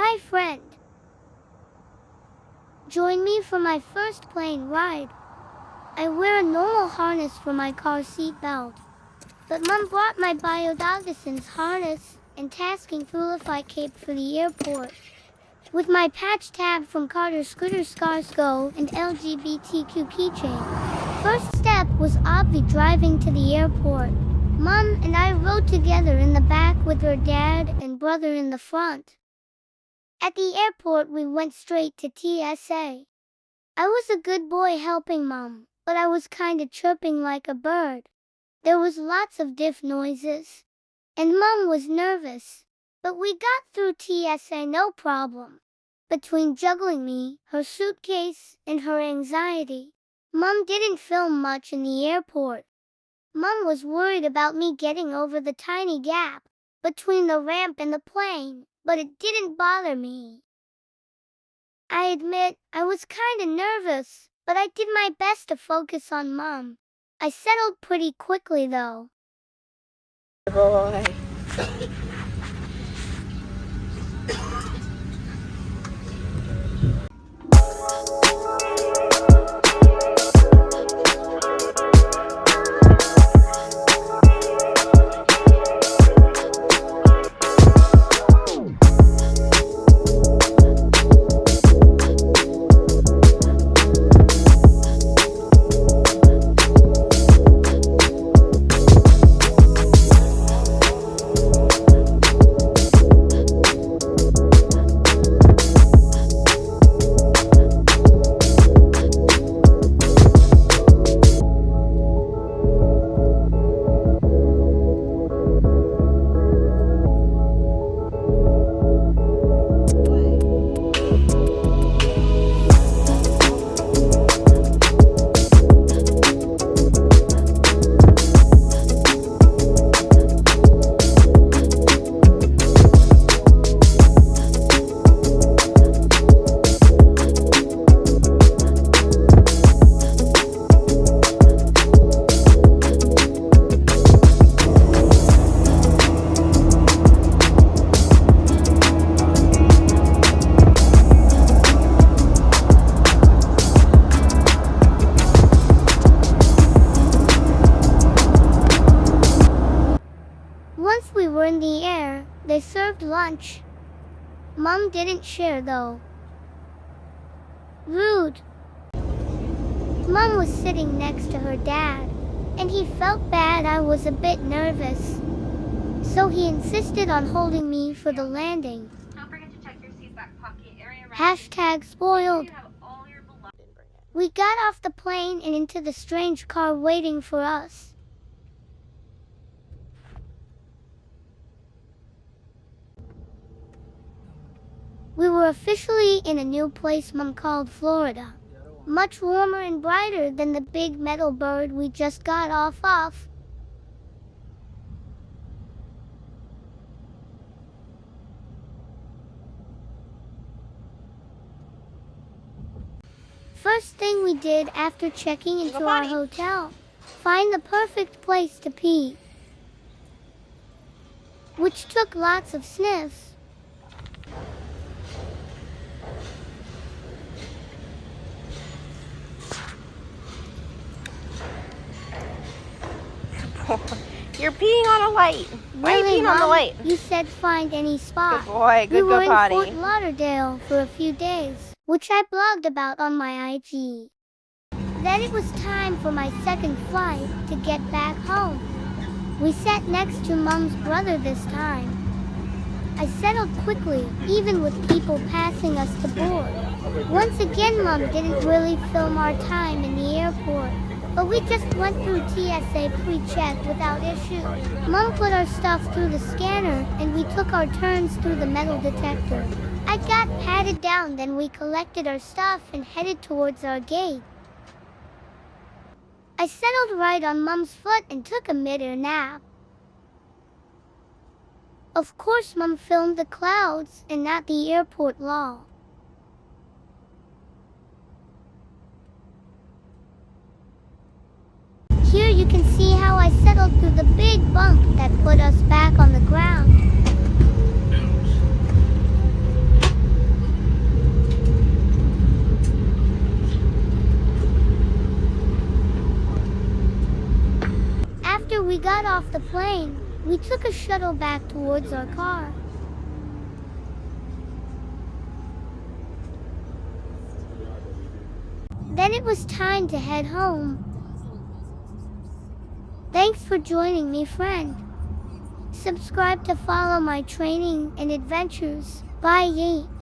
Hi friend. Join me for my first plane ride. I wear a normal harness for my car seat belt. But Mom brought my Biodogasons harness and tasking Thulify cape for the airport. With my patch tab from Carter Scooter Scarsgo and LGBTQ keychain. First step was Obvi driving to the airport. Mom and I rode together in the back with her dad and brother in the front. At the airport we went straight to TSA. I was a good boy helping Mom, but I was kinda chirping like a bird. There was lots of diff noises. And Mom was nervous. But we got through TSA no problem. Between juggling me, her suitcase, and her anxiety, Mom didn't film much in the airport. Mom was worried about me getting over the tiny gap between the ramp and the plane, but it didn't bother me. I admit, I was kinda nervous, but I did my best to focus on Mom. I settled pretty quickly though. Boy. Once we were in the air, they served lunch. Mom didn't share though. Rude. Mom was sitting next to her dad, and he felt bad I was a bit nervous. So he insisted on holding me for the landing. Don't forget to check your seat back pocket area. #spoiled. You have all your belongings. We got off the plane and into the strange car waiting for us. We were officially in a new place Mom called Florida. Much warmer and brighter than the big metal bird we just got off of. First thing we did after checking into our hotel, find the perfect place to pee. Which took lots of sniffs. You're peeing on a light. Why are you Really, peeing on the Mom? light? You said find any spot. Good boy. We Good were go in potty. Fort Lauderdale for a few days, which I blogged about on my IG. Then it was time for my second flight to get back home. We sat next to Mom's brother this time. I settled quickly, even with people passing us to board. Once again, Mom didn't really film our time in the airport, but we just went through TSA pre-check without issue. Mom put our stuff through the scanner, and we took our turns through the metal detector. I got patted down, then we collected our stuff and headed towards our gate. I settled right on Mom's foot and took a mid-air nap. Of course, Mom filmed the clouds and not the airport law. Here you can see how I settled through the big bump that put us back on the ground. we got off the plane, we took a shuttle back towards our car. Then it was time to head home. Thanks for joining me, friend. Subscribe to follow my training and adventures. Bye.